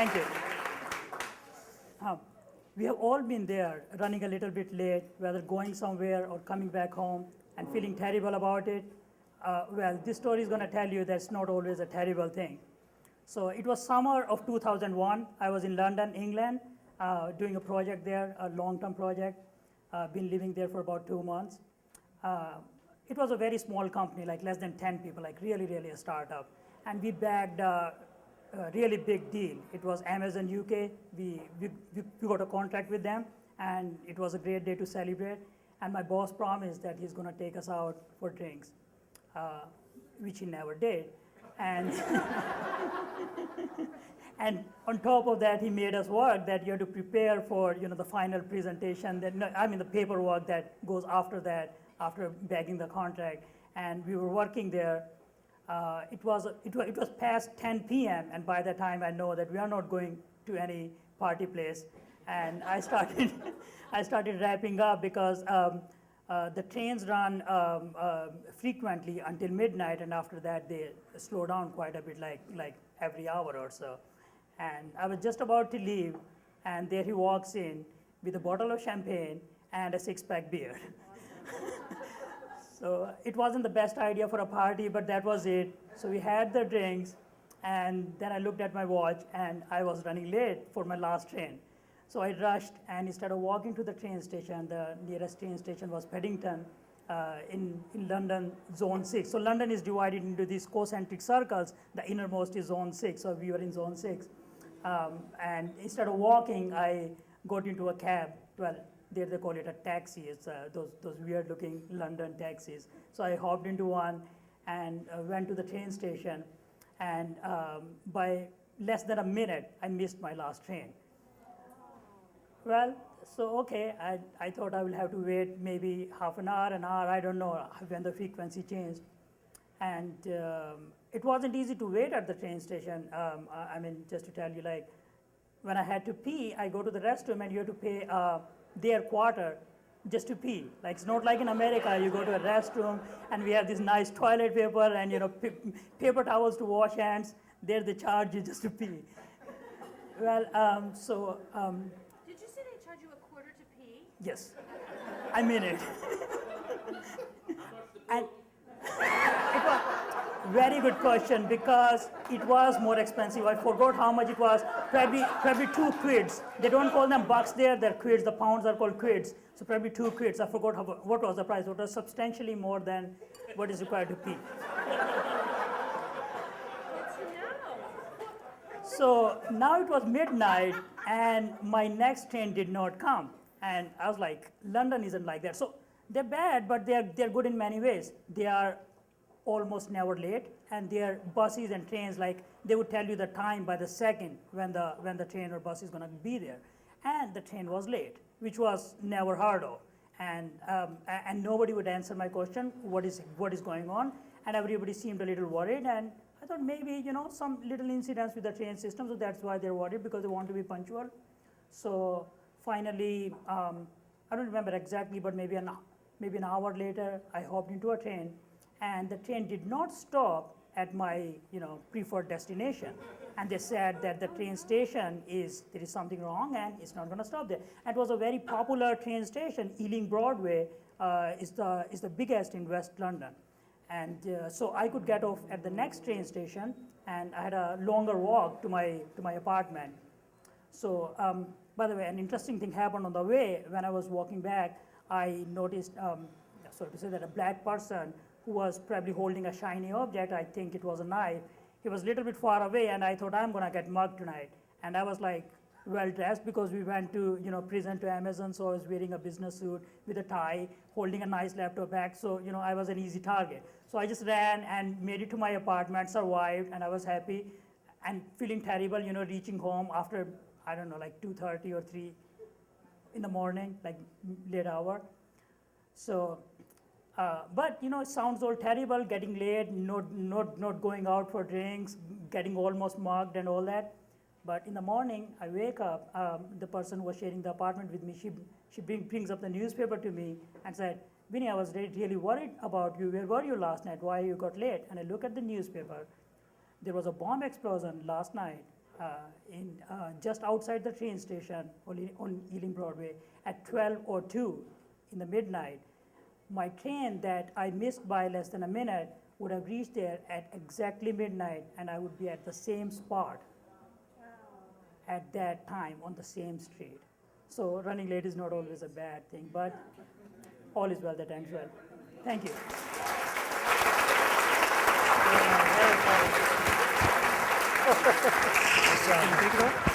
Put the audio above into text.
Thank you. Um, we have all been there, running a little bit late, whether going somewhere or coming back home and feeling terrible about it. Well, this story is going to tell you that's not always a terrible thing. So it was summer of 2001. I was in London, England, doing a project there, a long-term project. Been living there for about 2 months. It was a very small company, like less than 10 people, like really a startup. And we bagged a really big deal. It was Amazon UK. We got a contract with them, and it was a great day to celebrate. And my boss promised that he's going to take us out for drinks, which he never did. And and on top of that, he made us work that you have to prepare for the final presentation. The paperwork that goes after that, after bagging the contract. And we were working there. It was past 10 p.m. and by the time I know that we are not going to any party place, and I started wrapping up because the trains run frequently until midnight, and after that they slow down quite a bit, like every hour or so. And I was just about to leave, and there he walks in with a bottle of champagne and a six-pack beer. So it wasn't the best idea for a party, but that was it. So we had the drinks, and then I looked at my watch, and I was running late for my last train. So I rushed, and instead of walking to the train station, the nearest train station was Paddington in London, Zone 6. So London is divided into these concentric circles. The innermost is Zone 6, so we were in Zone 6. And instead of walking, I got into a cab. Well, there they call it a taxi. It's those weird-looking London taxis. So I hopped into one and went to the train station. And by less than a minute, I missed my last train. Well, so okay, I thought I will have to wait maybe half an hour, I don't know when the frequency changed. And it wasn't easy to wait at the train station. Just to tell you, like, when I had to pee, I go to the restroom and you have to pay their quarter just to pee. Like, it's not like in America, you go to a restroom and we have this nice toilet paper and paper towels to wash hands. There they charge you just to pee. Well, Did you say they charge you a quarter to pee? yes, I mean it. And it was very good question because it was more expensive. I forgot how much it was. Probably 2 quids. They don't call them bucks there. They're quids. The pounds are called quids. So probably 2 quids. I forgot what was the price. It was substantially more than what is required to pee. So now it was midnight, and my next train did not come. And I was like, London isn't like that. So they're bad, but they're good in many ways. They are almost never late, and their buses and trains, like, they would tell you the time by the second when the train or bus is going to be there. And the train was late, which was never heard of. And nobody would answer my question, what is going on? And everybody seemed a little worried, and I thought maybe, some little incidents with the train system, so that's why they're worried, because they want to be punctual. So finally, I don't remember exactly, but maybe an hour later, I hopped into a train, and the train did not stop at my preferred destination. And they said that the train station there is something wrong, and it's not going to stop there. And it was a very popular train station. Ealing Broadway is the biggest in West London. And so I could get off at the next train station, and I had a longer walk to my apartment. So, by the way, an interesting thing happened on the way. When I was walking back, I noticed, that a black person who was probably holding a shiny object, I think it was a knife, he was a little bit far away, and I thought, I'm going to get mugged tonight. And I was like, well dressed, because we went to present to Amazon, so I was wearing a business suit with a tie, holding a nice laptop bag, so I was an easy target. So I just ran and made it to my apartment, survived, and I was happy and feeling terrible, reaching home after, I don't know, like 2:30 or 3 in the morning, like late hour. So, but it sounds all terrible, getting late, not going out for drinks, getting almost mugged and all that. But in the morning, I wake up, the person who was sharing the apartment with me, she brings up the newspaper to me and said, Vinnie, I was really worried about you. Where were you last night? Why you got late? And I look at the newspaper. There was a bomb explosion last night just outside the train station on Ealing Broadway at 12:02 in the midnight, my train that I missed by less than a minute would have reached there at exactly midnight, and I would be at the same spot at that time on the same street. So running late is not always a bad thing, but all is well that ends well. Thank you. Nice job.